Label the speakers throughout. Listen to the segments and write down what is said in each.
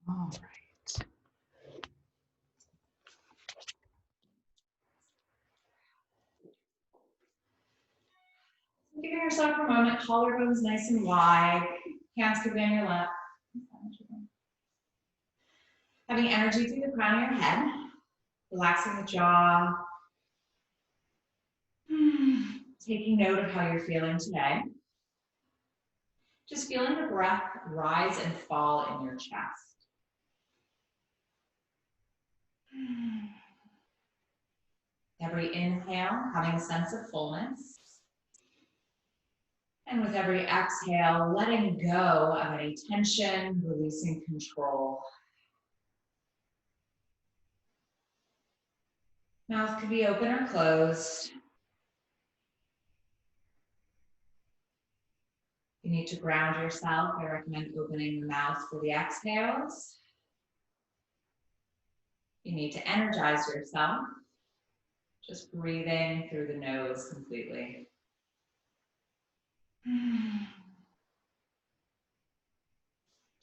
Speaker 1: All right. Giving yourself a moment, collarbones nice and wide, hands could be on your lap. Having energy through the crown of your head, relaxing the jaw. Taking note of how you're feeling today. Just feeling the breath rise and fall in your chest. Every inhale, having a sense of fullness. And with every exhale, letting go of any tension, releasing control. Mouth could be open or closed. You need to ground yourself. I recommend opening the mouth for the exhales. You need to energize yourself. Just breathing through the nose completely.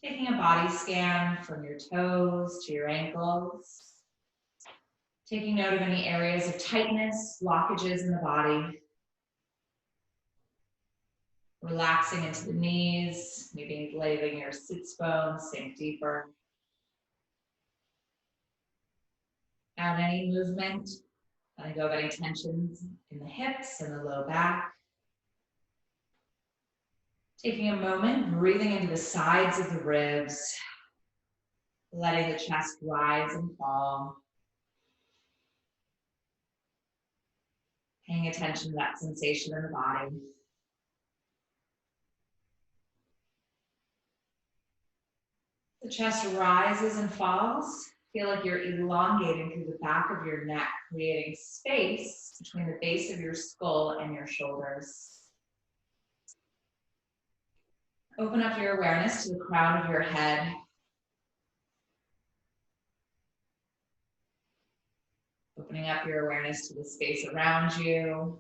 Speaker 1: Taking a body scan from your toes to your ankles. Taking note of any areas of tightness, blockages in the body. Relaxing into the knees, maybe letting your sits bones sink deeper. Out any movement, letting go of any tensions in the hips and the low back. Taking a moment, breathing into the sides of the ribs, letting the chest rise and fall. Paying attention to that sensation in the body. The chest rises and falls. Feel like you're elongating through the back of your neck, creating space between the base of your skull and your shoulders. Open up your awareness to the crown of your head. Opening up your awareness to the space around you.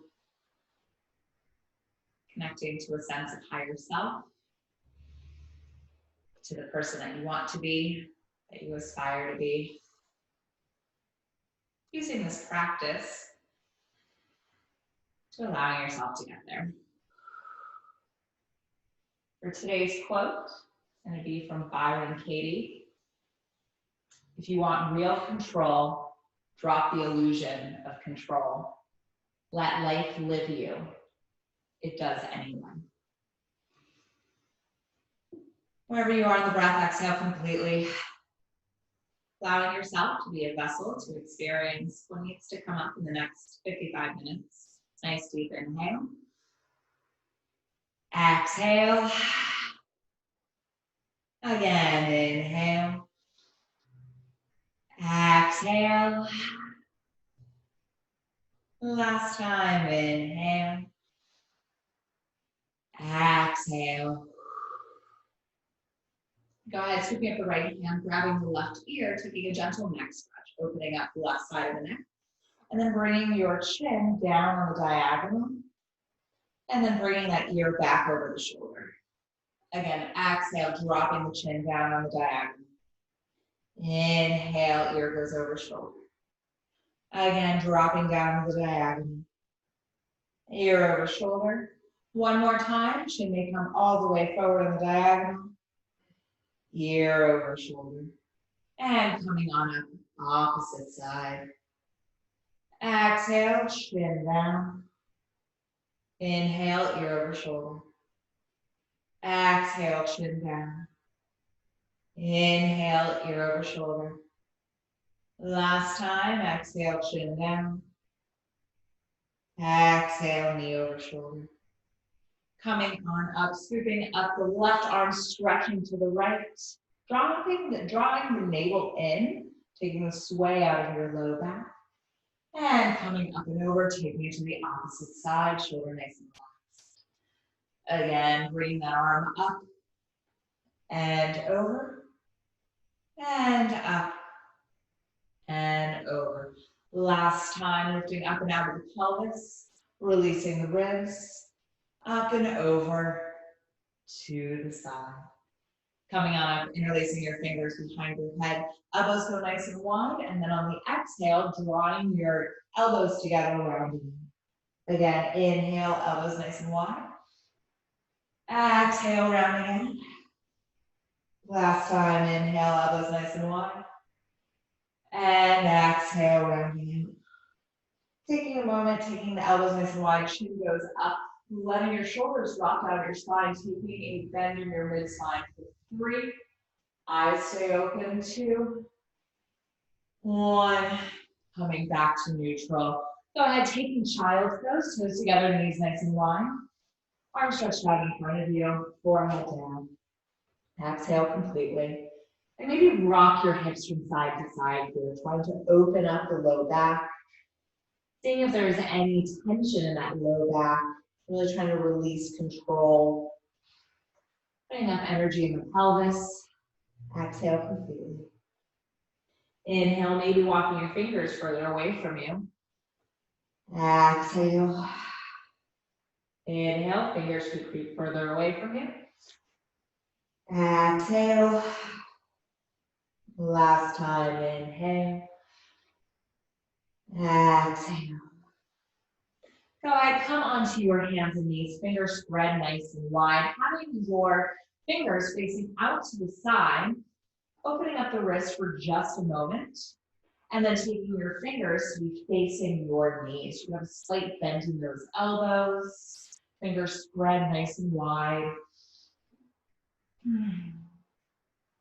Speaker 1: Connecting to a sense of higher self. To the person that you want to be, that you aspire to be. Using this practice to allowing yourself to get there. For today's quote, it's going to be from Byron Katie. If you want real control, drop the illusion of control. Let life live you. It does anyway. Wherever you are in the breath, exhale completely. Allowing yourself to be a vessel to experience what needs to come up in the next 55 minutes. Nice deep inhale. Exhale. Again, inhale. Exhale. Last time, inhale. Exhale. Go ahead, scooping up the right hand, grabbing the left ear, taking a gentle neck stretch, opening up the left side of the neck, and then bringing your chin down on the diagonal, and then bringing that ear back over the shoulder. Again, exhale, dropping the chin down on the diagonal. Inhale, ear goes over shoulder. Again, dropping down the diagonal. Ear over shoulder. One more time, chin may come all the way forward on the diagonal. Ear over shoulder. And coming on up, opposite side. Exhale, chin down. Inhale, ear over shoulder. Exhale, chin down. Inhale, ear over shoulder. Last time, exhale, chin down. Exhale, knee over shoulder. Coming on up, scooping up the left arm, stretching to the right. Drawing the navel in, taking the sway out of your low back. And coming up and over, taking it to the opposite side, shoulder nice and relaxed. Again, bring that arm up and over, and up, and over. Last time, lifting up and out of the pelvis, releasing the ribs, up and over to the side. Coming on up, interlacing your fingers behind your head. Elbows go nice and wide, and then on the exhale, drawing your elbows together, rounding. Again, inhale, elbows nice and wide. Exhale, rounding in. Last time, inhale, elbows nice and wide. And exhale, rounding in. Taking a moment, taking the elbows nice and wide, chin goes up, letting your shoulders drop down your spine, taking a bend in your mid-spine for 3. Eyes stay open, 2, 1. Coming back to neutral. Go ahead, taking child's pose, toes together, knees nice and wide. Arms stretched out in front of you, forehead down. Exhale completely. And maybe rock your hips from side to side here, trying to open up the low back. Seeing if there's any tension in that low back. Really trying to release control. Putting up energy in the pelvis. Exhale completely. Inhale, maybe walking your fingers further away from you. Exhale. Inhale, fingers could creep further away from you. Exhale. Last time, inhale. Exhale. Go ahead, come onto your hands and knees, fingers spread nice and wide, having your fingers facing out to the side, opening up the wrist for just a moment, and then taking your fingers to be facing your knees. You have a slight bend in those elbows, fingers spread nice and wide.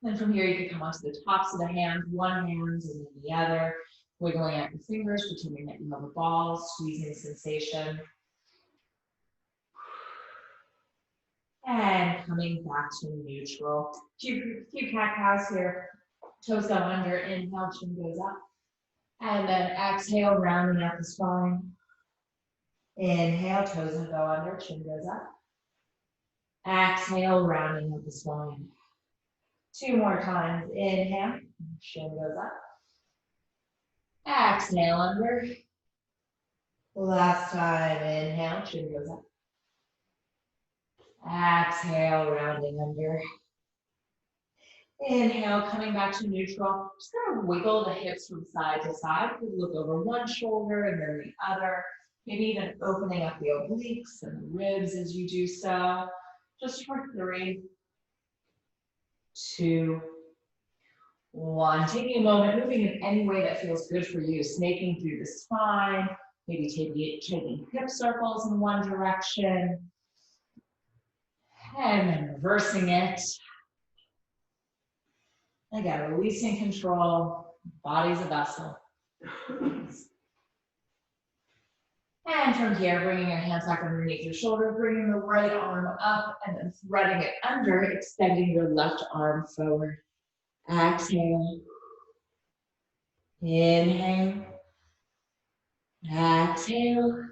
Speaker 1: Then from here, you can come onto the tops of the hands, one hand and then the other, wiggling out your fingers, pretending that you have a ball, squeezing sensation. And coming back to neutral. Few cat-cows here. Toes go under, inhale, chin goes up. And then exhale, rounding out the spine. Inhale, toes will go under, chin goes up. Exhale, rounding out the spine. 2 more times. Inhale, chin goes up. Exhale, under. Last time, inhale, chin goes up. Exhale, rounding under. Inhale, coming back to neutral. Just kind of wiggle the hips from side to side. Look over one shoulder and then the other. Maybe even opening up the obliques and the ribs as you do so. Just for 3, 2, 1. Taking a moment, moving in any way that feels good for you. Snaking through the spine. Maybe taking hip circles in one direction. And then reversing it. Again, releasing control. Body's a vessel. And from here, bringing your hands back underneath your shoulder, bringing the right arm up and then threading it under, extending your left arm forward. Exhale. Inhale. Exhale.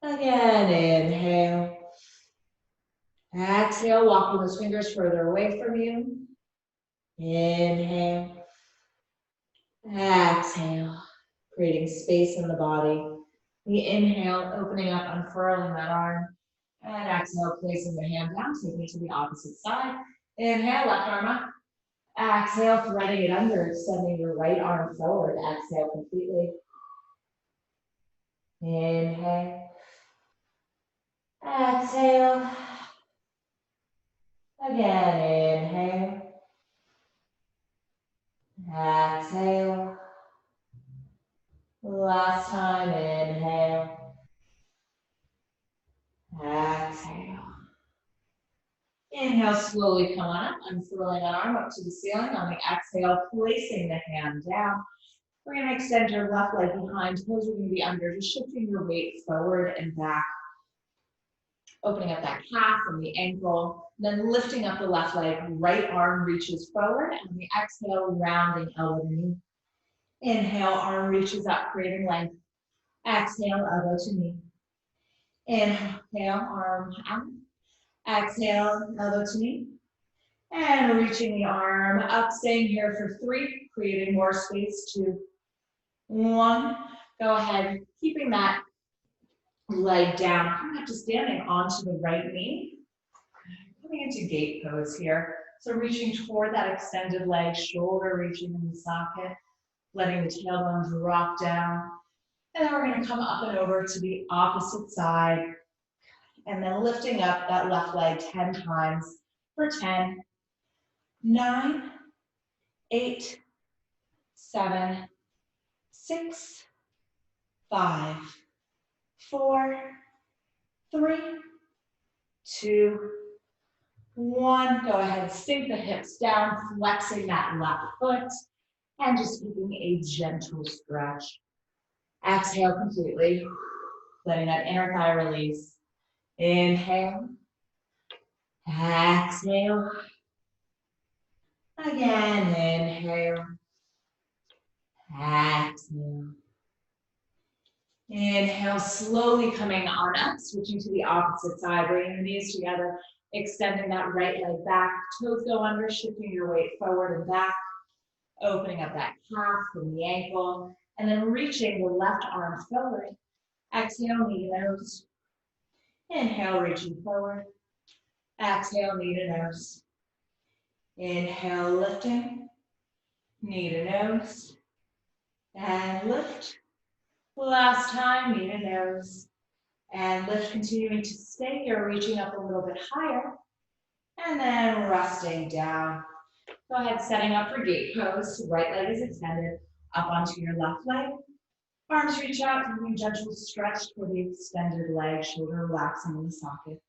Speaker 1: Again, inhale. Exhale, walking those fingers further away from you. Inhale. Exhale. Creating space in the body. The inhale, opening up, unfurling that arm. And exhale, placing the hand down, taking it to the opposite side. Inhale, left arm up. Exhale, threading it under, extending your right arm forward. Exhale completely. Inhale. Exhale. Again, inhale. Exhale. Last time, inhale. Exhale. Inhale, slowly come on up, unfurling that arm up to the ceiling. On the exhale, placing the hand down. We're going to extend your left leg behind. Toes are going to be under, just shifting your weight forward and back. Opening up that calf and the ankle. Then lifting up the left leg, right arm reaches forward. And on the exhale, rounding elbow to knee. Inhale, arm reaches up, creating length. Exhale, elbow to knee. Inhale, arm out. Exhale, elbow to knee. And reaching the arm up, staying here for 3, creating more space. 2, 1. Go ahead, keeping that leg down. Coming up to standing onto the right knee. Coming into gate pose here. So reaching toward that extended leg, shoulder reaching in the socket, letting the tailbone drop down. And then we're going to come up and over to the opposite side. And then lifting up that left leg 10 times for 10, 9, 8, 7, 6, 5, 4, 3, 2, 1. Go ahead, sink the hips down, flexing that left foot, and just taking a gentle stretch. Exhale completely, letting that inner thigh release. Inhale. Exhale. Again, inhale. Exhale. Inhale, slowly coming on up, switching to the opposite side, bringing the knees together, extending that right leg back, toes go under, shifting your weight forward and back, opening up that calf from the ankle, and then reaching the left arm forward. Exhale, knee to nose. Inhale, reaching forward. Exhale, knee to nose. Inhale, lifting. Knee to nose. And lift. Last time, knee to nose. And lift, continuing to stay here, reaching up a little bit higher. And then resting down. Go ahead, setting up for gate pose. Right leg is extended up onto your left leg. Arms reach out, doing gentle stretch for the extended leg, shoulder relaxing in the socket.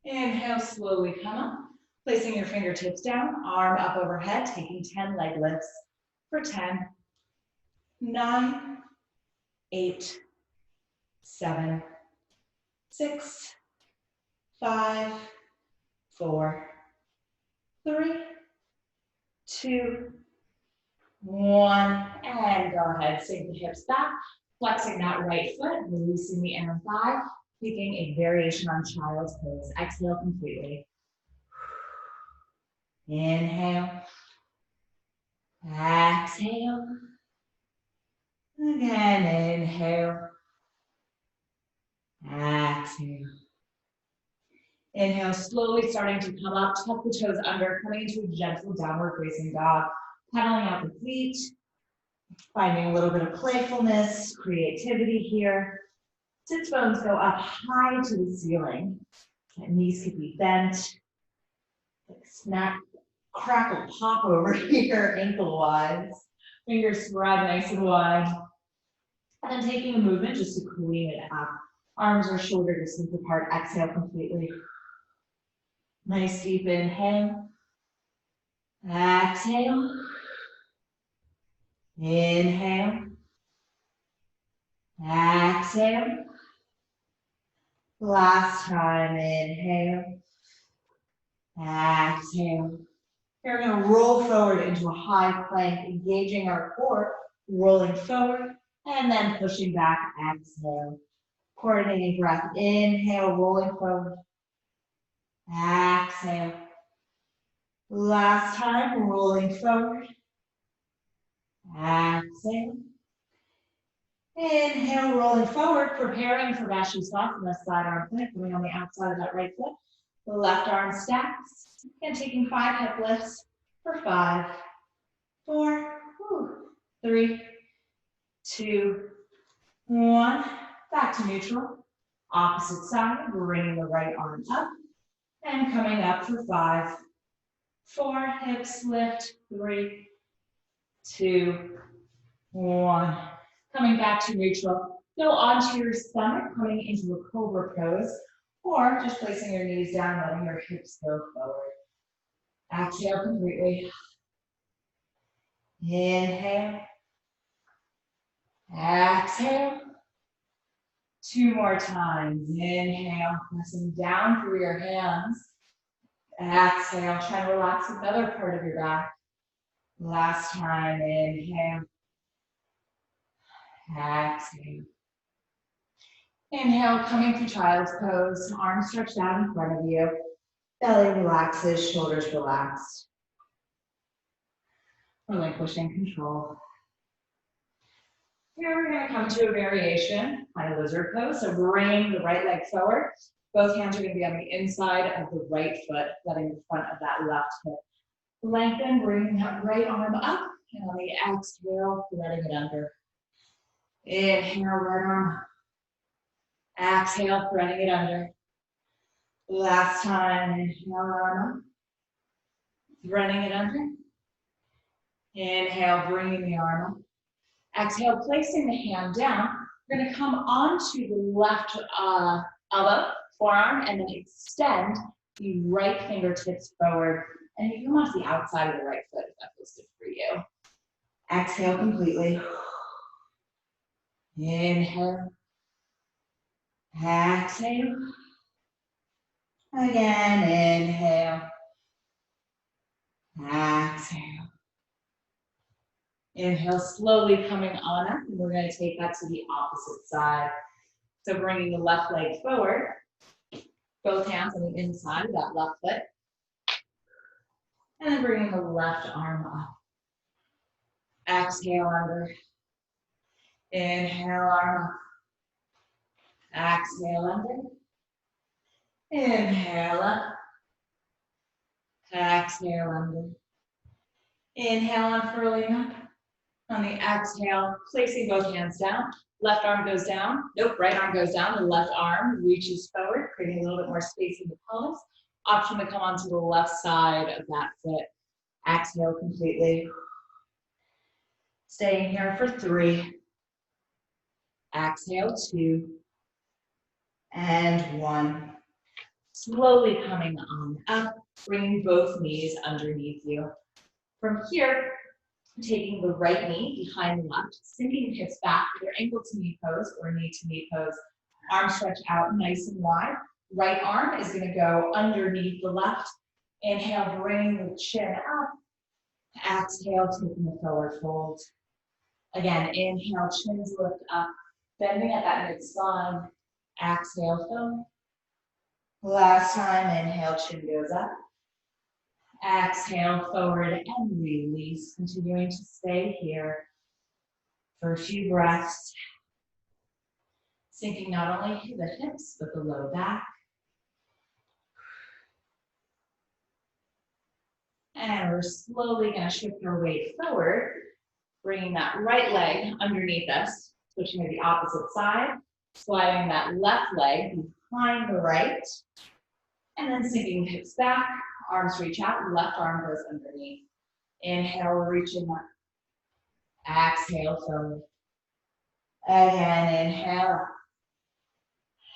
Speaker 1: Inhale, slowly come up. Placing your fingertips down, arm up overhead, taking 10 leg lifts for 10, 9, 8, 7, 6, 5, 4, 3, 2, 1. And go ahead, sink the hips back, flexing that right foot, releasing the inner thigh, taking a variation on child's pose. Exhale completely. Inhale. Exhale. Again, inhale. Exhale. Inhale, slowly starting to come up, tuck the toes under, coming into a gentle downward facing dog, pedaling out the feet, finding a little bit of playfulness, creativity here. Sits bones go up high to the ceiling. Knees could be bent, like snap, crackle, pop over here, ankle-wise. Fingers spread nice and wide. And then taking a movement just to clean it up. Arms or shoulder distance apart. Exhale completely. Nice deep inhale. Exhale. Inhale. Exhale. Last time, inhale. Exhale. We're going to roll forward into a high plank, engaging our core, rolling forward, and then pushing back, exhale. Coordinating breath, inhale, rolling forward. Exhale. Last time, rolling forward. Exhale. Inhale, rolling forward, preparing for Vashisthasana, side arm plank, coming on the outside of that right foot. The left arm stacks, and taking 5 hip lifts for 5, 4, 3, 2, 1. Back to neutral. Opposite side, bringing the right arm up and coming up for 5, 4, hips lift, 3, 2, 1. Coming back to neutral. Go onto your stomach, coming into a cobra pose, or just placing your knees down, letting your hips go forward. Exhale completely. Inhale. Exhale. 2 more times. Inhale, pressing down through your hands. Exhale, try to relax another part of your back. Last time, inhale. Exhale. Inhale, coming to child's pose. Arms stretched out in front of you. Belly relaxes, shoulders relaxed. Relinquishing control. Here we're going to come to a variation, my lizard pose. So bring the right leg forward, Both hands are going to be on the inside of the right foot, letting the front of that left hip lengthen, bringing that right arm up, and on the exhale, threading it under. Inhale, right arm up. Exhale, threading it under. Last time, inhale, arm up. Threading it under. Inhale, bringing the arm up. Exhale, placing the hand down. We're going to come onto the left elbow, forearm, and then extend the right fingertips forward. And you come onto the outside of the right foot if that feels good for you. Exhale completely. Inhale. Exhale. Again, inhale. Exhale. Inhale, slowly coming on up, and we're going to take that to the opposite side. So bringing the left leg forward, both hands on the inside of that left foot, and then bringing the left arm up. Exhale under. Inhale, arm up. Exhale under. Inhale up. Exhale under. Inhale, unfurling up. On the exhale, placing both hands down. Left arm goes down. Nope, right arm goes down. The left arm reaches forward, creating a little bit more space in the pelvis. Option to come onto the left side of that foot. Exhale completely. Staying here for 3. Exhale, 2. And 1. Slowly coming on up, bringing both knees underneath you. From here, taking the right knee behind the left, sinking the hips back, either ankle to knee pose or knee to knee pose. Arm stretch out nice and wide. Right arm is going to go underneath the left. Inhale, bring the chin up. Exhale, taking the forward fold. Again, inhale, chins lift up, bending at that mid-spine. Exhale, fold. Last time, inhale, chin goes up. Exhale, forward and release. Continuing to stay here for a few breaths. Sinking not only the hips, but the low back. And we're slowly going to shift our weight forward, bringing that right leg underneath us, switching to the opposite side, sliding that left leg behind the right, and then sinking the hips back, arms reach out, left arm goes underneath. Inhale, reaching up. Exhale, forward. Again, inhale.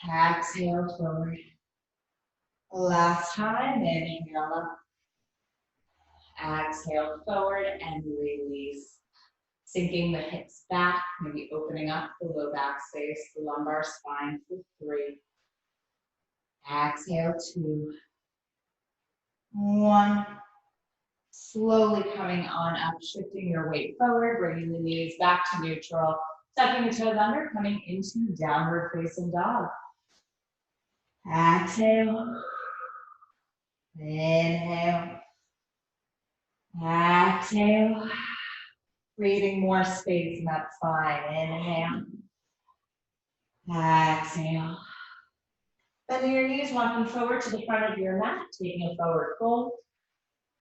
Speaker 1: Exhale, forward. Last time, inhale up. Exhale, forward and release. Sinking the hips back, maybe opening up the low back space, the lumbar spine for 3. Exhale, 2. 1. Slowly coming on up, shifting your weight forward, bringing the knees back to neutral, tucking the toes under, coming into downward facing dog. Exhale. Inhale. Exhale. Creating more space in that spine. Inhale. Exhale. Bending your knees, walking forward to the front of your mat, taking a forward fold.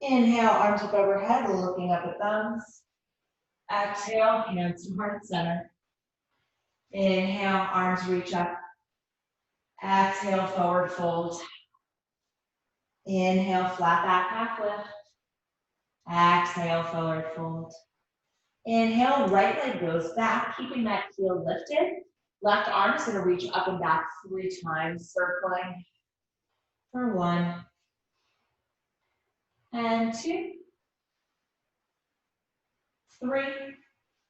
Speaker 1: Inhale, arms up overhead, looking up at thumbs. Exhale, hands to heart center. Inhale, arms reach up. Exhale, forward fold. Inhale, flat back, half lift. Exhale, forward fold. Inhale, right leg goes back, keeping that heel lifted. Left arm is going to reach up and back 3 times, circling for 1 and 2, 3.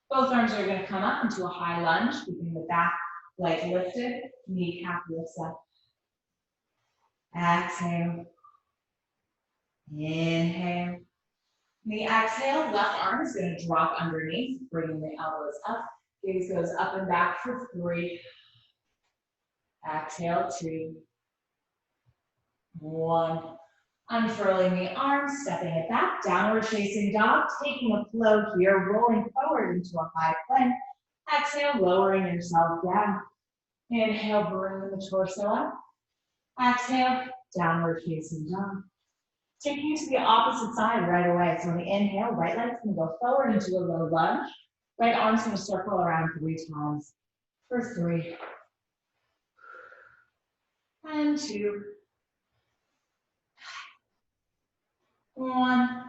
Speaker 1: Both arms are going to come up into a high lunge, keeping the back leg lifted, kneecap lifts up. Exhale. Inhale. The exhale, left arm is going to drop underneath, bringing the elbows up. Gaze goes up and back for 3. Exhale, 2. 1. Unfurling the arms, stepping it back, downward facing dog, taking a flow here, rolling forward into a high plank. Exhale, lowering yourself down. Inhale, bring the torso up. Exhale, downward facing dog. Taking it to the opposite side right away. So on the inhale, right leg's gonna go forward into a low lunge. Right arm's gonna circle around 3 times. For 3. And 2. 1.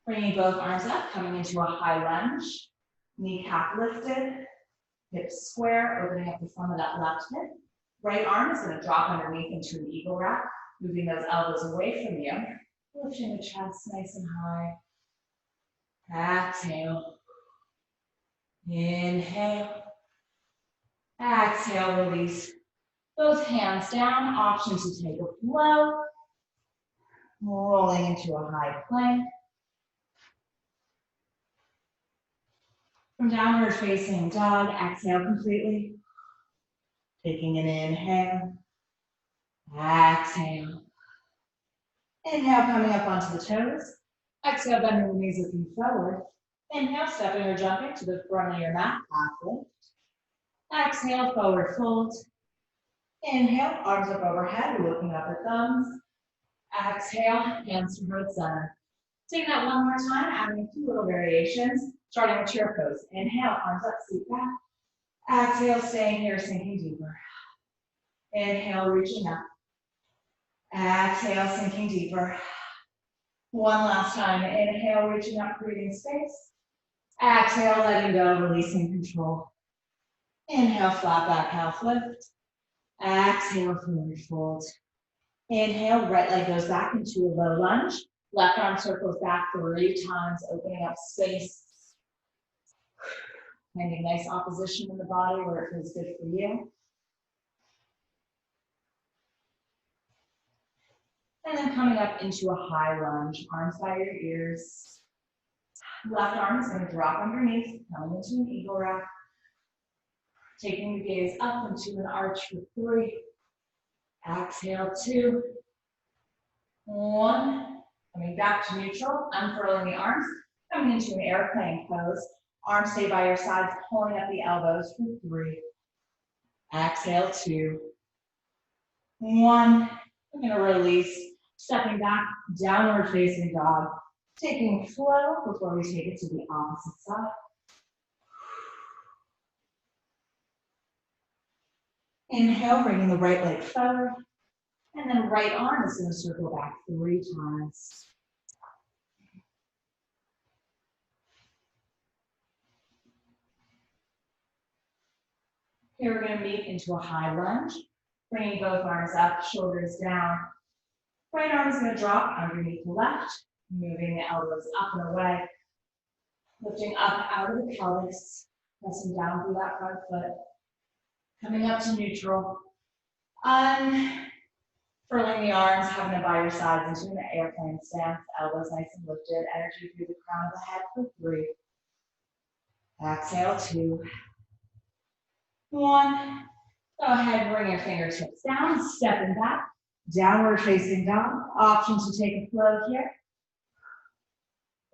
Speaker 1: Bringing both arms up, coming into a high lunge. Kneecap lifted, hips square, opening up the front of that left hip. Right arm is gonna drop underneath into an eagle wrap, moving those elbows away from you. Lifting the chest nice and high. Exhale. Inhale. Exhale, release. Both hands down, option to take a flow. Rolling into a high plank. From downward facing dog, exhale completely. Taking an inhale. Exhale. Inhale, coming up onto the toes. Exhale, bending the knees, looking forward. Inhale, stepping or jumping to the front of your mat, half lift. Exhale, forward fold. Inhale, arms up overhead, looking up at thumbs. Exhale, hands to heart center. Taking that one more time, adding a few little variations, starting with chair pose. Inhale, arms up, seat back. Exhale, staying here, sinking deeper. Inhale, reaching up. Exhale, sinking deeper. One last time. Inhale, reaching up, creating space. Exhale, letting go, releasing control. Inhale, flat back, half lift. Exhale, forward fold. Inhale, right leg goes back into a low lunge. Left arm circles back 3 times, opening up space. Finding nice opposition in the body where it feels good for you. And then coming up into a high lunge, arms by your ears. Left arm is going to drop underneath, coming into an eagle wrap. Taking the gaze up into an arch for 3. Exhale, 2. 1. Coming back to neutral, unfurling the arms, coming into an airplane pose. Arms stay by your sides, pulling up the elbows for 3. Exhale, 2. 1. We're going to release, stepping back, downward facing dog. Taking flow before we take it to the opposite side. Inhale, bringing the right leg forward. And then right arm is going to circle back 3 times. Here we're going to meet into a high lunge, bringing both arms up, shoulders down. Right arm is going to drop underneath the left, moving the elbows up and away, lifting up out of the pelvis, pressing down through that front foot, coming up to neutral, unfurling the arms, having them by your sides into an airplane stance, elbows nice and lifted, energy through the crown of the head for 3. Exhale, 2. 1. Go ahead, bring your fingertips down, stepping back, downward facing dog. Option to take a flow here.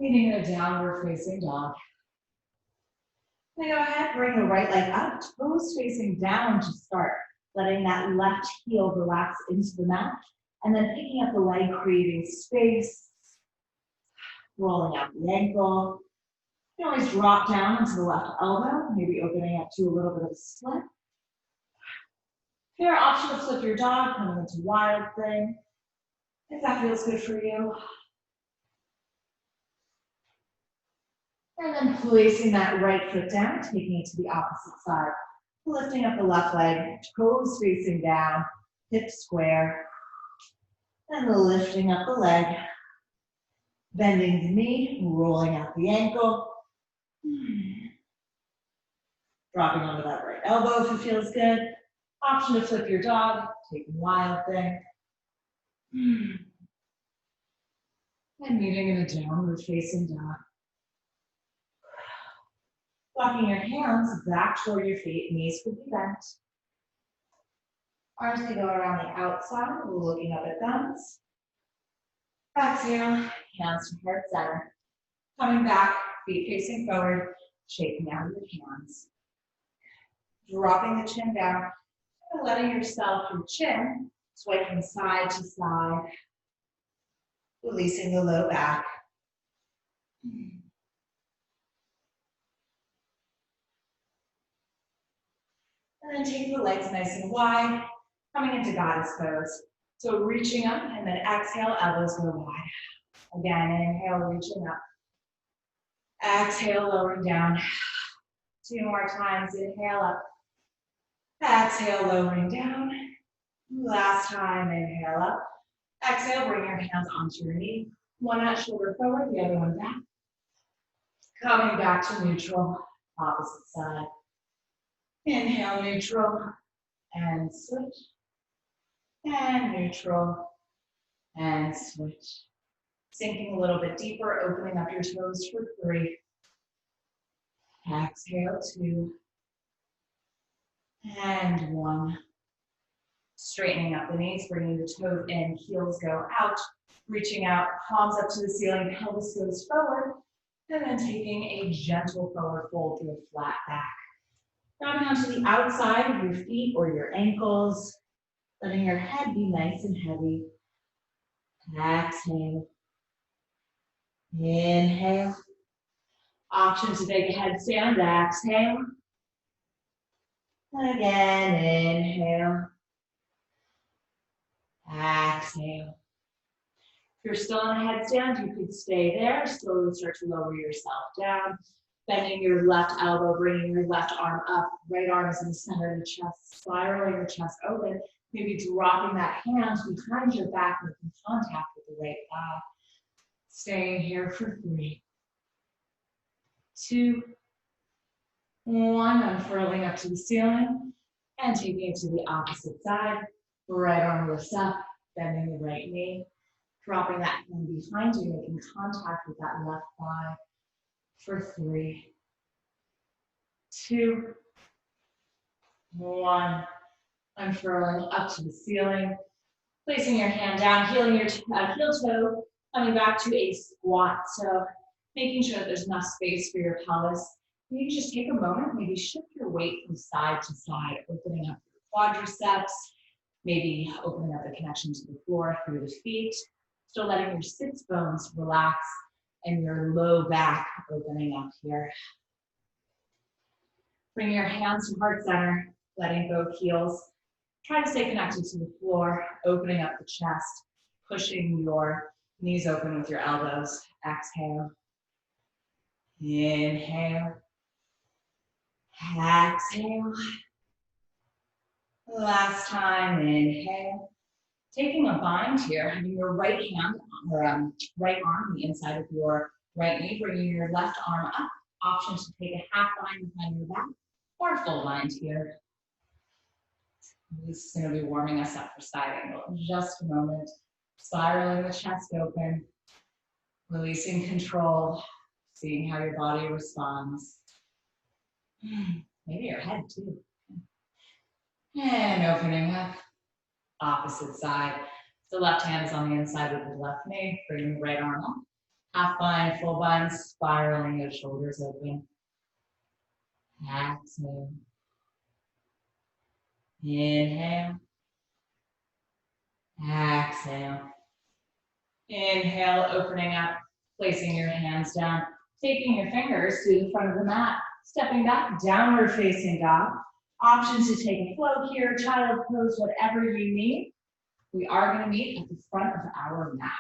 Speaker 1: Meeting a downward facing dog. Then go ahead, bring the right leg up, toes facing down to start. Letting that left heel relax into the mat. And then picking up the leg, creating space. Rolling out the ankle. You can always drop down into the left elbow, maybe opening up to a little bit of a split. Here, option to flip your dog, coming into wild thing, if that feels good for you. And then placing that right foot down, taking it to the opposite side. Lifting up the left leg, toes facing down, hips square. And lifting up the leg, bending the knee, rolling out the ankle. Dropping onto that right elbow if it feels good. Option to flip your dog, taking wild thing. And meeting in a downward facing dog. Walking your hands back toward your feet, knees could be bent. Arms can go around the outside, looking up at thumbs. Exhale, hands to heart center. Coming back, feet facing forward, shaking out your hands. Dropping the chin down, and letting yourself, your chin, Sway from side to side, releasing the low back. And then take the legs nice and wide, coming into goddess pose. So reaching up and then exhale, elbows go wide. Again, inhale, reaching up. Exhale, lowering down. 2 more times, inhale up. Exhale, lowering down. Last time, inhale up. Exhale, bring your hands onto your knee. One shoulder forward, the other one back. Coming back to neutral, opposite side. Inhale, neutral, and switch. And neutral, and switch. Sinking a little bit deeper, opening up your toes for 3. Exhale, 2. And 1. Straightening up the knees, bringing the toes in, heels go out, reaching out, palms up to the ceiling, pelvis goes forward, and then taking a gentle forward fold through a flat back. Grabbing onto the outside of your feet or your ankles, letting your head be nice and heavy. Exhale. Inhale. Option to take a headstand, exhale. And again, inhale. Exhale. If you're still in a headstand, you could stay there. Slowly start to lower yourself down. Bending your left elbow, bringing your left arm up. Right arm is in the center of the chest, spiraling your chest open. Maybe dropping that hand behind your back, making contact with the right thigh. Staying here for 3, 2, 1. Unfurling up to the ceiling and taking it to the opposite side. Right arm lifts up, bending the right knee. Dropping that hand behind you, making contact with that left thigh for 3, 2, 1. Unfurling up to the ceiling. Placing your hand down, heeling your heel toe, coming back to a squat. So making sure that there's enough space for your pelvis. You can just take a moment, maybe shift your weight from side to side, opening up your quadriceps, maybe opening up the connection to the floor through the feet. Still letting your sits bones relax and your low back opening up here. Bring your hands to heart center, letting go heels. Try to stay connected to the floor, opening up the chest, pushing your knees open with your elbows. Exhale. Inhale. Exhale. Last time, inhale. Taking a bind here, having your right hand or right arm on the inside of your right knee, bringing your left arm up. Option to take a half bind behind your back or a full bind here. This is going to be warming us up for side angle in just a moment. Spiraling the chest open, releasing control, seeing how your body responds. Maybe your head too. And opening up, opposite side. The left hand is on the inside of the left knee, bringing the right arm up. Half bind, full bind, spiraling your shoulders open. Exhale. Inhale. Exhale. Inhale, opening up, placing your hands down, taking your fingers to the front of the mat, stepping back, downward facing dog. Options to take a float here, child pose, whatever you need. We are going to meet at the front of our mat.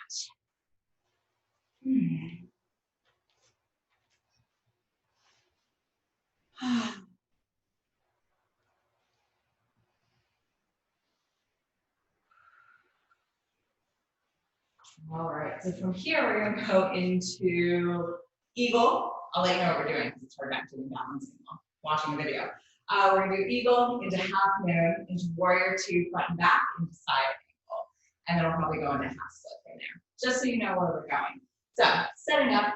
Speaker 1: All right, so from here, we're going to go into eagle. I'll let you know what we're doing because it's hard not doing balancing while watching the video. We're going to do eagle into half moon, into warrior 2, front and back, into side angle. And then we'll probably go into half split from there, just so you know where we're going. So, setting up,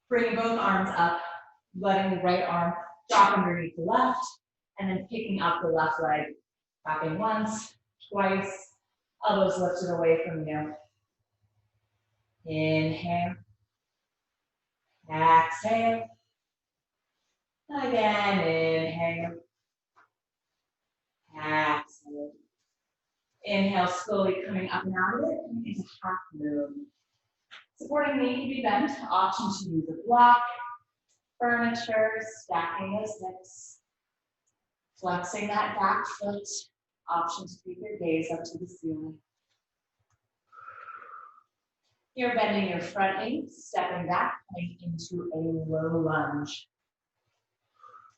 Speaker 1: bringing both arms up, letting the right arm drop underneath the left, and then picking up the left leg, wrapping once, twice, elbows lifted away from you. Inhale. Exhale. Again, inhale. Exhale. Inhale, slowly coming up and out of it, into half moon. Supporting knee can be bent. Option to use a block, furniture, stacking those hips, flexing that back foot. Option to keep your gaze up to the ceiling. You're bending your front knee, stepping back, coming into a low lunge.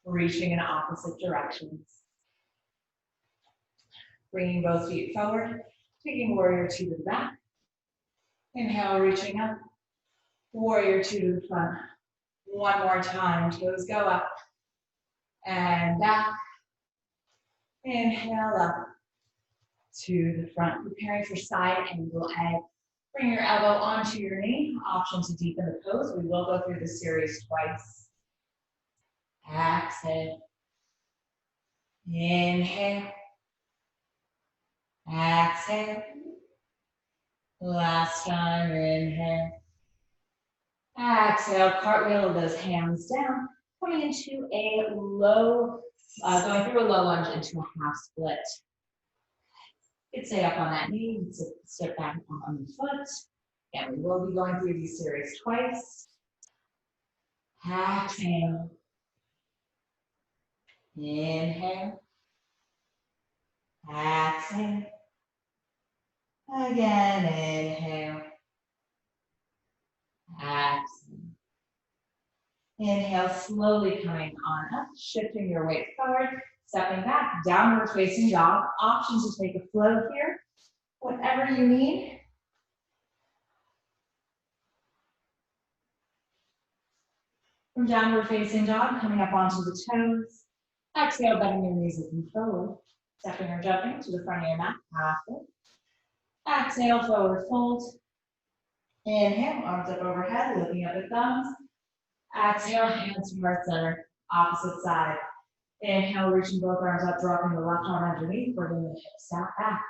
Speaker 1: Reaching in opposite directions. Bringing both feet forward, taking warrior two to the back. Inhale, reaching up. Warrior two to the front. One more time, toes go up and back. Inhale up to the front, preparing for side angle egg. Bring your elbow onto your knee. Option to deepen the pose. We will go through the series twice. Exhale. Inhale. Exhale. Last time, inhale. Exhale, cartwheel those hands down. Coming into a low, going through a low lunge into a half split. You can stay up on that knee, you can step back on the foot. And we will be going through these series twice. Exhale. Inhale. Exhale. Again, inhale. Exhale. Inhale, slowly coming on up, shifting your weight forward, stepping back, downward facing dog. Option to take a float here, whatever you need. From downward facing dog, coming up onto the toes. Exhale, bending your knees looking forward. Stepping or jumping to the front of your mat, halfway. Exhale, forward fold. Inhale, arms up overhead, looking up at thumbs. Exhale, hands to heart center, opposite side. Inhale, reaching both arms up, dropping the left arm underneath, bringing the hips down back.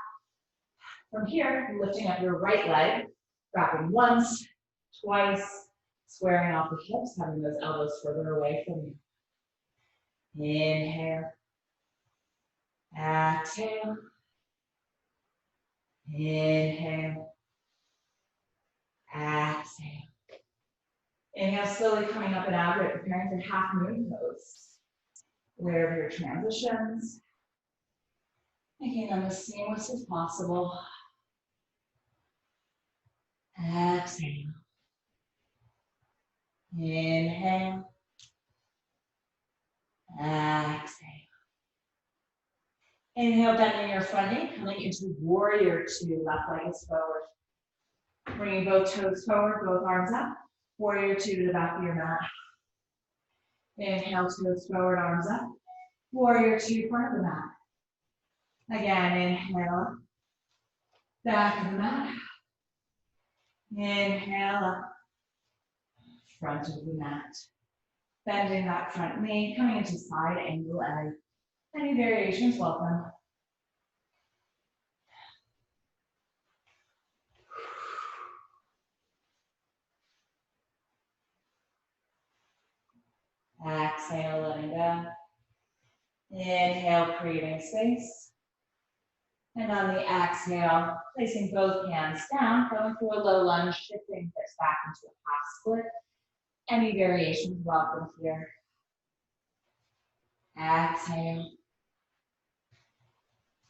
Speaker 1: From here, lifting up your right leg, wrapping once, twice, squaring off the hips, having those elbows further away from you. Inhale. Exhale. Inhale. Exhale. Inhale, slowly coming up and out of it, preparing for half moon pose. Aware of your transitions, making them as seamless as possible. Exhale. Inhale. Exhale. Inhale, bending your front knee, coming into warrior two, left leg is forward. Bringing both toes forward, both arms up. Warrior two to the back of your mat. Inhale, toes forward, arms up. Warrior two, front of the mat. Again, inhale, back of the mat. Inhale, up, front of the mat. Bending that front knee, coming into side angle egg. Any variations, welcome. Exhale, letting go. Inhale, creating space. And on the exhale, placing both hands down, going through a low lunge, shifting hips back into a half split. Any variations, welcome here. Exhale.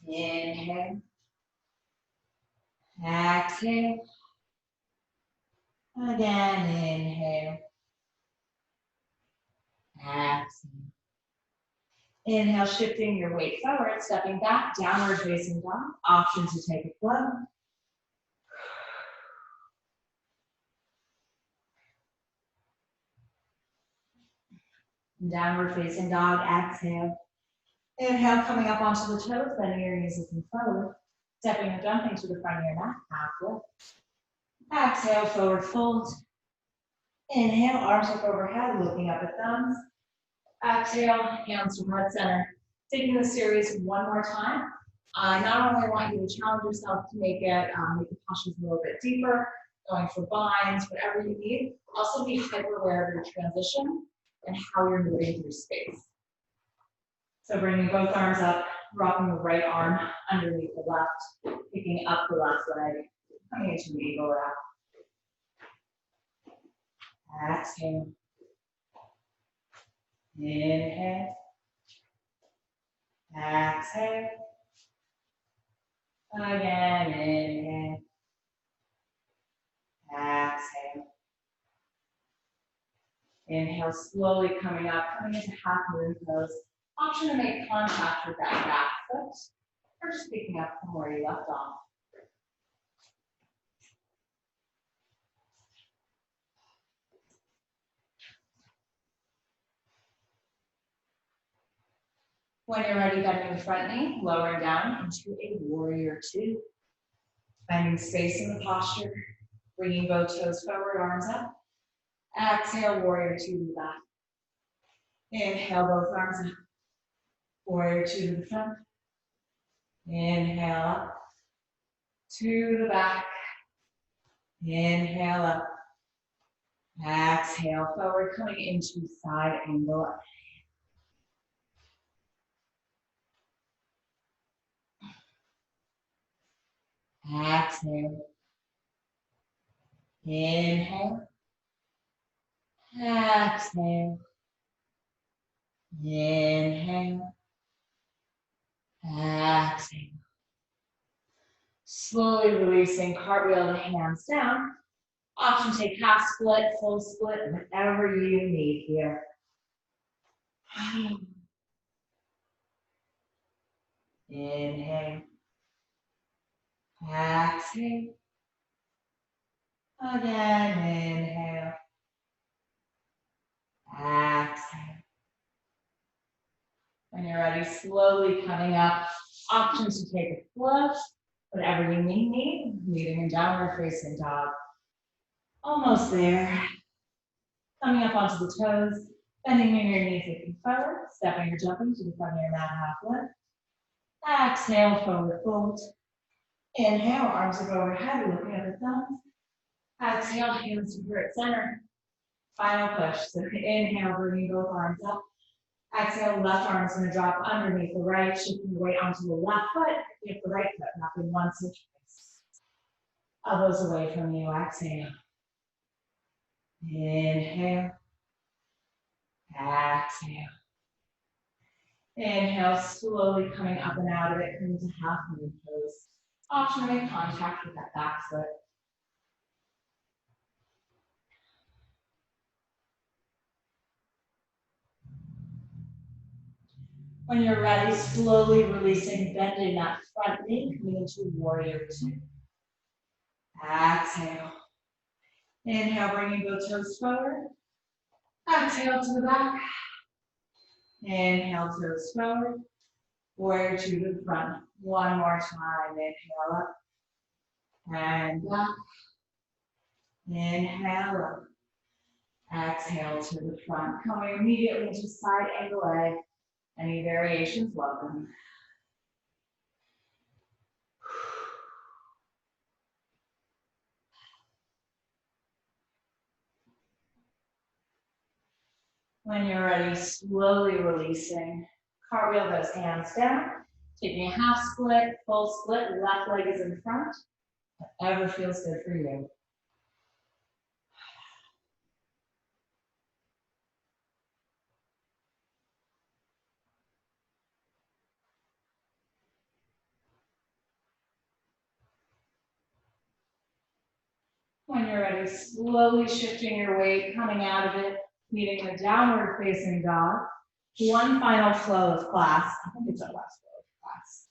Speaker 1: Inhale. Exhale. Again, inhale. Exhale. Inhale, shifting your weight forward, stepping back, downward facing dog. Option to take a float. Downward facing dog, exhale. Inhale, coming up onto the toes, bending your knees looking forward. Stepping or jumping to the front of your mat, halfway. Exhale, forward fold. Inhale, arms up overhead, looking up at thumbs. Exhale, hands to heart center. Taking the series one more time. I not only want you to challenge yourself to make the postures a little bit deeper, going for binds, whatever you need. Also be hyper aware of your transition and how you're moving through space. So bringing both arms up, dropping the right arm underneath the left, picking up the left leg, coming into an eagle wrap. Exhale. Inhale. Exhale. Again, inhale. Exhale. Inhale, slowly coming up, coming into half moon pose. Option to make contact with that back foot, or just picking up from where you left off. When you're ready, bending the front knee, lowering down into a warrior two. Finding space in the posture, bringing both toes forward, arms up. Exhale, warrior two to the back. Inhale, both arms up. Warrior two to the front. Inhale up. To the back. Inhale up. Exhale, forward, coming into side angle. Exhale. Inhale. Exhale. Inhale. Exhale. Slowly releasing, cartwheel the hands down. Option take half split, full split, whatever you need here. Inhale. Exhale. Again, inhale. Exhale. When you're ready, slowly coming up. Options to take a float, whatever you need, meeting in downward facing dog. Almost there. Coming up onto the toes, bending your knees, looking forward, stepping or jumping to the front of your mat half lift. Exhale, forward fold. Inhale, arms are overhead, looking at the thumbs. Exhale, hands to heart center. Final push. So inhale, bringing both arms up. Exhale, left arm is going to drop underneath the right, shifting the weight onto the left foot. Lift the right foot, wrapping one switch. Elbows away from you. Exhale. Inhale. Exhale. Inhale, slowly coming up and out of it, coming to half moon pose. Option to make contact with that back foot. When you're ready, slowly releasing, bending that front knee, coming into warrior two. Exhale. Inhale, bringing both toes forward. Exhale to the back. Inhale, toes forward. Warrior two to the front. One more time. Inhale up. And back. Inhale up. Exhale to the front. Coming immediately into side angle leg. Any variations, welcome. When you're ready, slowly releasing. Cartwheel those hands down. Taking a half split, full split, left leg is in front. Whatever feels good for you. When you're ready, slowly shifting your weight, coming out of it, meeting the downward facing dog. One final flow of class. I think it's our last flow of class.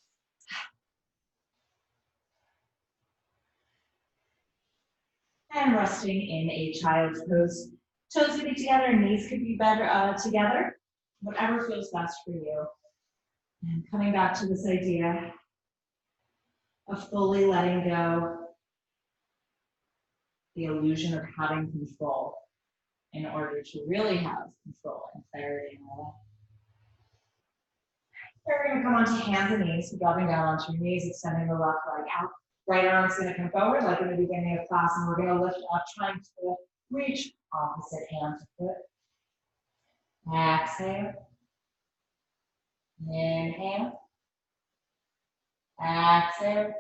Speaker 1: And resting in a child's pose. Toes could be together, knees could be better together. Whatever feels best for you. And coming back to this idea of fully letting go the illusion of having control in order to really have control and clarity in our life. We're going to come onto hands and knees, dropping down onto your knees, extending the left leg out. Right arm is going to come forward like in the beginning of class, and we're going to lift up, trying to reach opposite hand to foot. Exhale. Inhale. Exhale.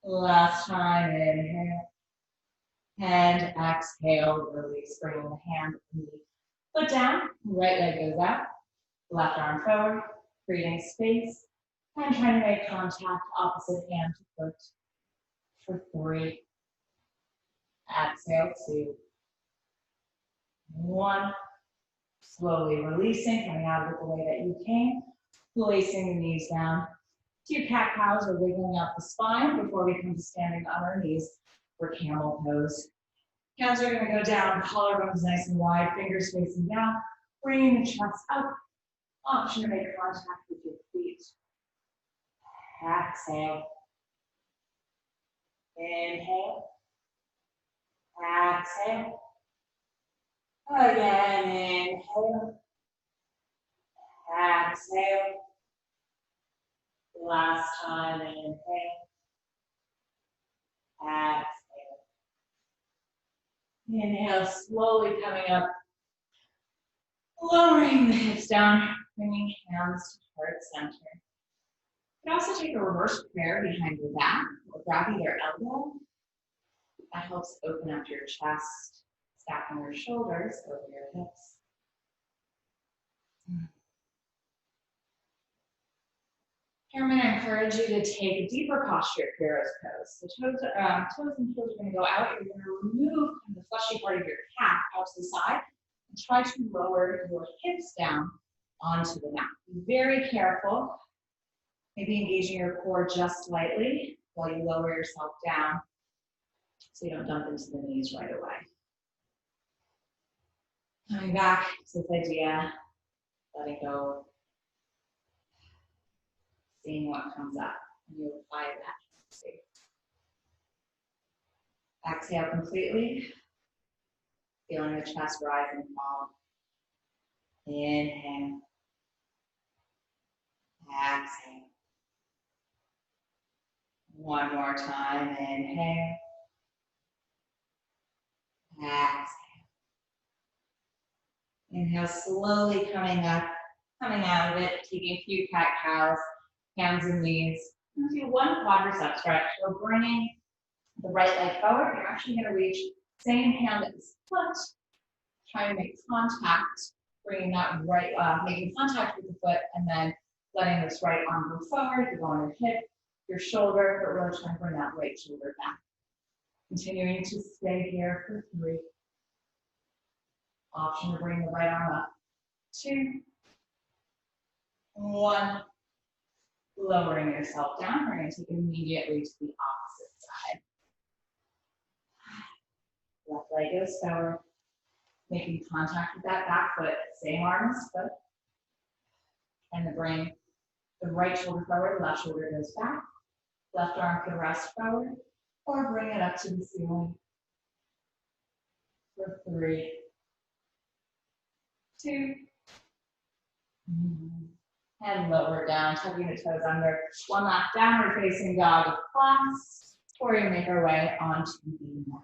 Speaker 1: Last time, inhale. And exhale, release, bringing the hand and the foot down. Right leg goes out. Left arm forward, creating space. And trying to make contact, opposite hand to foot for 3. Exhale, 2. 1. Slowly releasing, coming out of it the way that you came. Placing the knees down. 2 cat-cows or wiggling up the spine before we come to standing on our knees for camel pose. Hands are going to go down, collarbones nice and wide, fingers facing down, bringing the chest up. Option to make contact with your feet. Exhale. Inhale. Exhale. Again, inhale. Exhale. Last time, inhale. Exhale. Inhale, slowly coming up. Lowering the hips down, bringing hands to heart center. You can also take a reverse prayer behind your back or grab either elbow. That helps open up your chest, stacking your shoulders over your hips. Here I'm going to encourage you to take a deeper posture at Pharaoh's pose. The toes and heels are going to go out. You're going to remove the fleshy part of your calf out to the side and try to lower your hips down onto the mat. Be very careful. Maybe engaging your core just slightly while you lower yourself down so you don't dump into the knees right away. Coming back to this idea, letting go. Seeing what comes up, and you apply that. Exhale completely, feeling the chest rise and fall. Inhale. Exhale. One more time, inhale. Exhale. Inhale, slowly coming up, coming out of it, taking a few cat-cows. Hands and knees. Do 1 quadricep stretch. So bringing the right leg forward. You're actually going to reach same hand as foot. Try to make contact. Bringing that right, making contact with the foot, and then letting this right arm go forward. You go on your hip, your shoulder, but really trying to bring that right shoulder back. Continuing to stay here for 3. Option to bring the right arm up. 2. 1. Lowering yourself down, we're going to take it immediately to the opposite side. Left leg goes forward, making contact with that back foot, same arm as foot. And then bring the right shoulder forward, left shoulder goes back. Left arm can rest forward, or bring it up to the ceiling. For 3, 2, and lower down, tucking the toes under. 1 last downward facing dog with class, or you make our way onto the mat.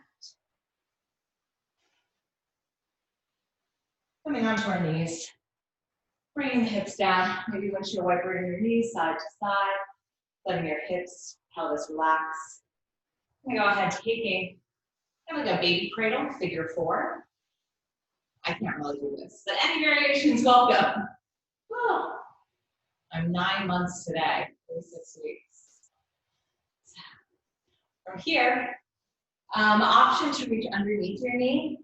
Speaker 1: Coming onto our knees, bringing the hips down, maybe windshield wipering your knees side to side, letting your hips, pelvis relax. I'm gonna go ahead taking kind of like a baby cradle, figure 4. I can't really do this, but any variations welcome. Oh. I'm 9 months today, 36 weeks. From here, option to reach underneath your knee.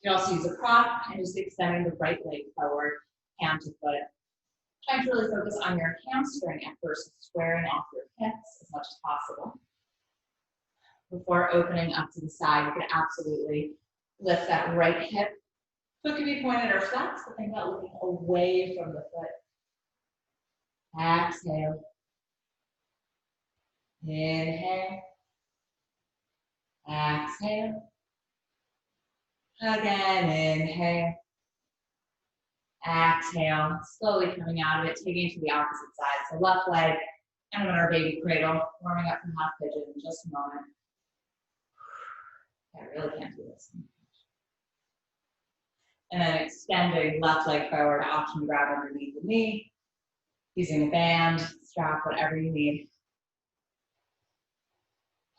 Speaker 1: You can also use a prop and just extending the right leg forward, hand to foot. Trying to really focus on your hamstring at first, squaring off your hips as much as possible. Before opening up to the side, you can absolutely lift that right hip. Foot can be pointed or flat, so think about looking away from the foot. Exhale. Inhale. Exhale. Again, inhale. Exhale. Slowly coming out of it, taking it to the opposite side. So left leg, and on our baby cradle, warming up from half pigeon in just a moment. I really can't do this. And then extending left leg forward, option to grab underneath the knee. Using a band, strap, whatever you need.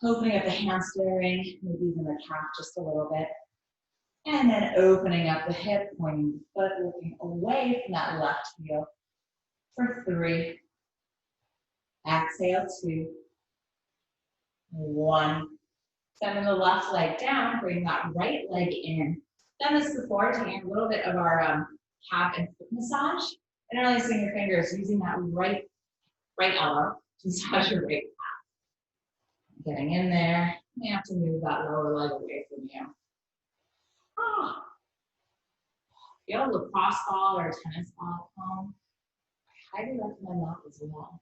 Speaker 1: Opening up the hamstring, maybe even the calf just a little bit. And then opening up the hip, pointing the foot, looking away from that left heel for 3. Exhale, 2. 1. Sending the left leg down, bring that right leg in. Done this before, taking a little bit of our calf and foot massage. Interlacing your fingers, using that right elbow to massage your right calf. Getting in there. You may have to move that lower leg away from you. Oh. If you have a lacrosse ball or a tennis ball at home, I highly recommend that as well.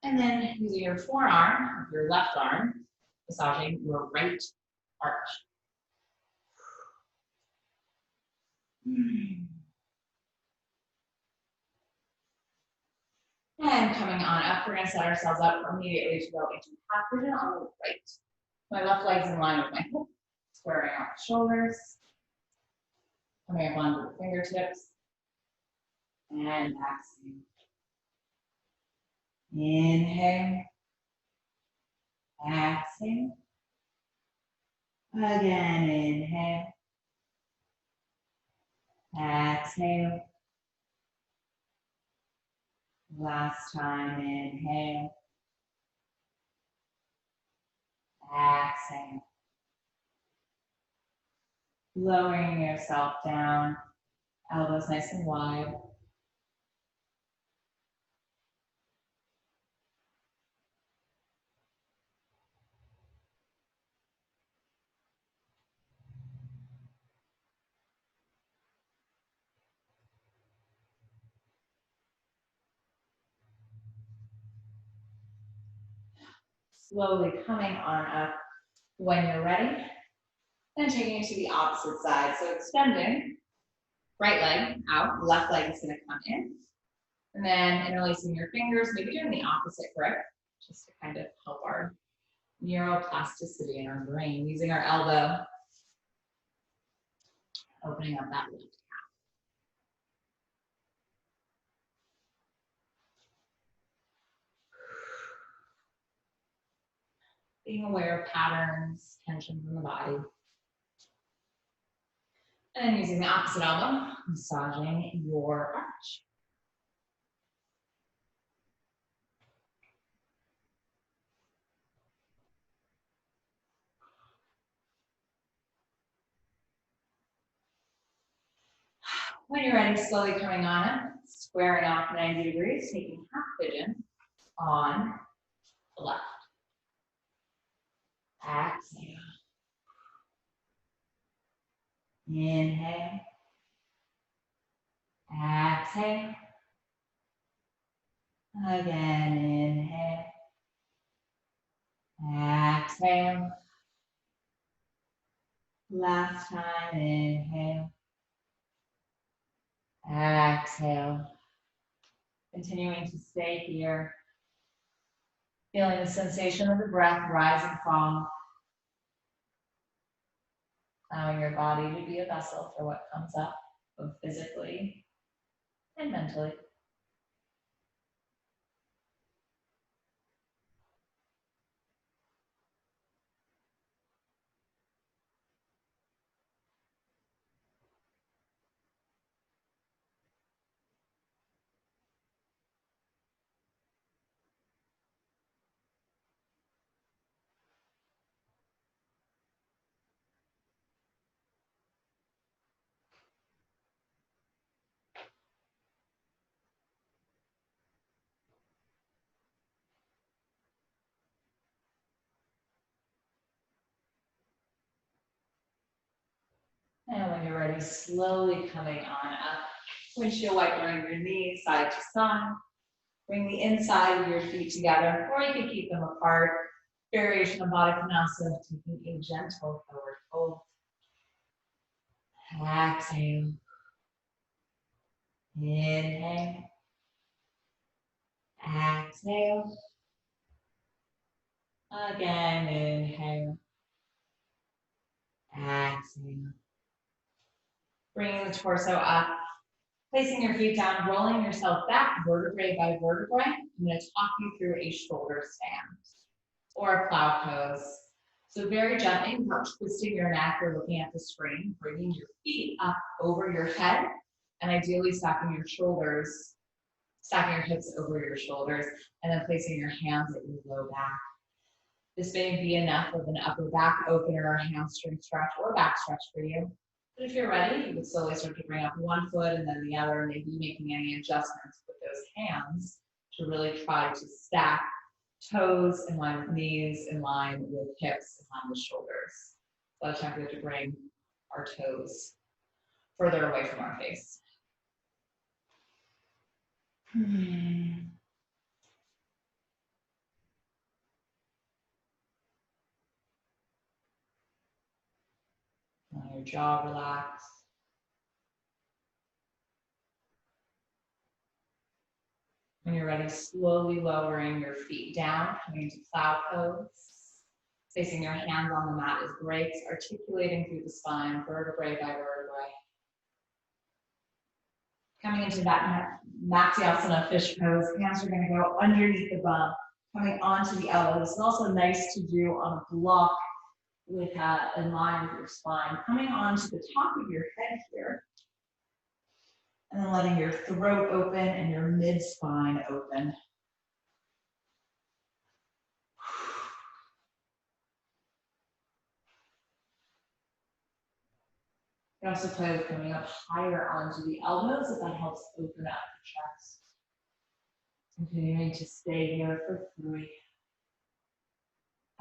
Speaker 1: And then using your forearm, your left arm, massaging your right arch. And coming on up, we're going to set ourselves up immediately to go into half pigeon on the right. My left leg's in line with my hip, squaring out the shoulders. Coming up onto the fingertips. And exhale. Inhale. Exhale. Again, inhale. Exhale. Last time, inhale. Exhale. Lowering yourself down, elbows nice and wide. Slowly coming on up when you're ready. Then taking it to the opposite side. So extending, right leg out, left leg is going to come in. And then interlacing your fingers, maybe doing the opposite grip, just to kind of help our neuroplasticity in our brain. Using our elbow, opening up that left calf. Being aware of patterns, tensions in the body. And then using the opposite elbow, massaging your arch. When you're ready, slowly coming on up, squaring off 90 degrees, taking half pigeon on the left. Exhale. Inhale. Exhale. Again, inhale. Exhale. Last time, inhale. Exhale. Continuing to stay here. Feeling the sensation of the breath rise and fall. Allowing your body to be a vessel for what comes up, both physically and mentally. And when you're ready, slowly coming on up. Windshield wipering your knees side to side. Bring the inside of your feet together, or you can keep them apart. Variation of Baddha Konasana, taking a gentle forward fold. Exhale. Inhale. Exhale. Again, inhale. Exhale. Bringing the torso up. Placing your feet down, rolling yourself back vertebrae by vertebrae. I'm going to talk you through a shoulder stand or a plow pose. So very gently, without twisting your neck or looking at the screen, bringing your feet up over your head and ideally stacking your shoulders, stacking your hips over your shoulders, and then placing your hands at your low back. This may be enough of an upper back opener or hamstring stretch or back stretch for you. But if you're ready, you would slowly start to bring up one foot and then the other, maybe making any adjustments with those hands to really try to stack toes in line with knees, in line with hips, in line with shoulders. A lot of times we have to bring our toes further away from our face. Let your jaw relax. When you're ready, slowly lowering your feet down, coming into plow pose. Placing your hands on the mat as brakes, articulating through the spine, vertebrae by vertebrae. Coming into that Matsyasana fish pose, hands are going to go underneath the bum, coming onto the elbows. This is also nice to do on a block with in line with your spine. Coming onto the top of your head here, and then letting your throat open and your mid-spine open. You can also play with coming up higher onto the elbows if that helps open up the chest. Continuing to stay here for 3.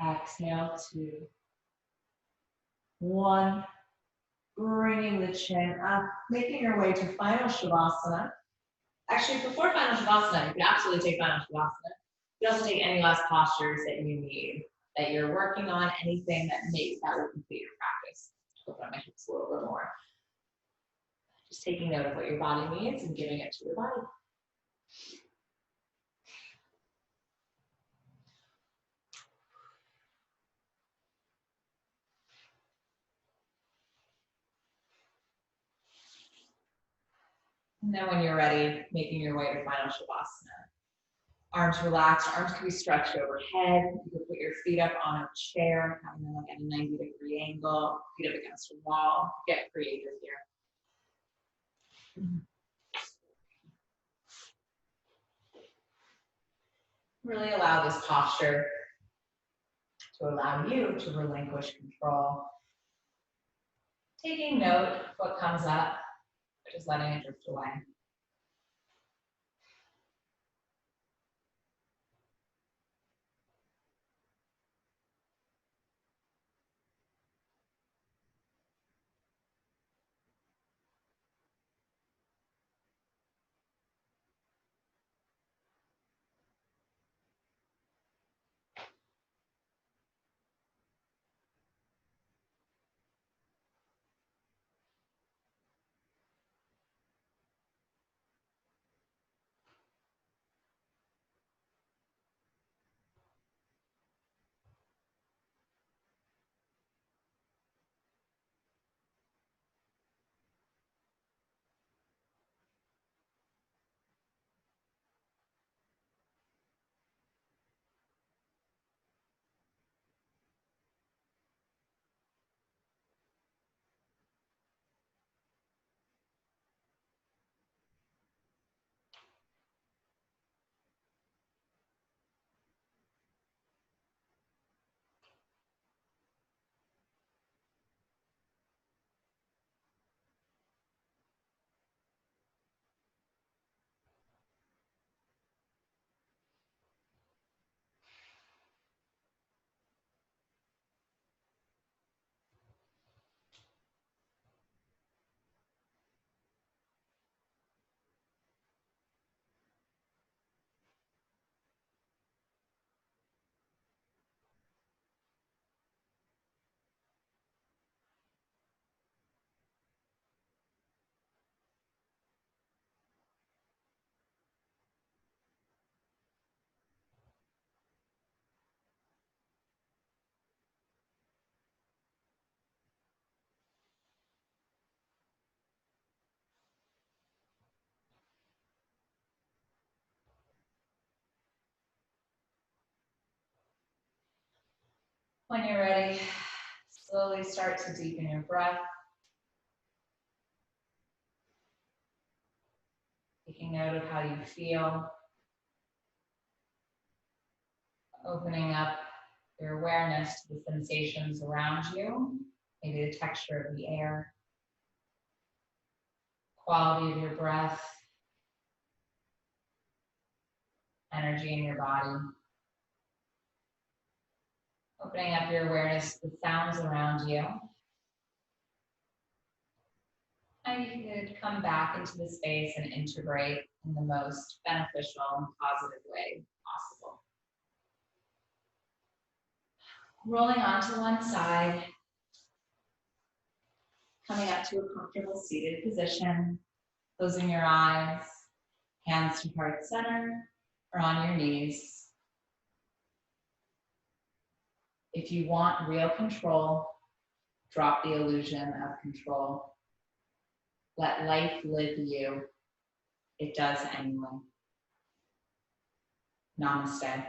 Speaker 1: Exhale, 2. 1. Bringing the chin up, making your way to Final Shavasana. Actually, before Final Shavasana, you could absolutely take Final Shavasana. You can also take any last postures that you need, that you're working on, anything that will complete your practice. Open up my hips a little bit more. Just taking note of what your body needs and giving it to your body. And then when you're ready, making your way to Final Shavasana. Arms relaxed, arms can be stretched overhead. You can put your feet up on a chair, having them like at a 90-degree angle, feet up against a wall. Get creative here. Really allow this posture to allow you to relinquish control. Taking note of what comes up, just letting it drift away. When you're ready, slowly start to deepen your breath. Taking note of how you feel. Opening up your awareness to the sensations around you, maybe the texture of the air, quality of your breath, energy in your body. Opening up your awareness to the sounds around you. And you could come back into the space and integrate in the most beneficial and positive way possible. Rolling onto one side, coming up to a comfortable seated position, closing your eyes, hands to heart center or on your knees. If you want real control, drop the illusion of control. Let life live you. It does anyway. Namaste.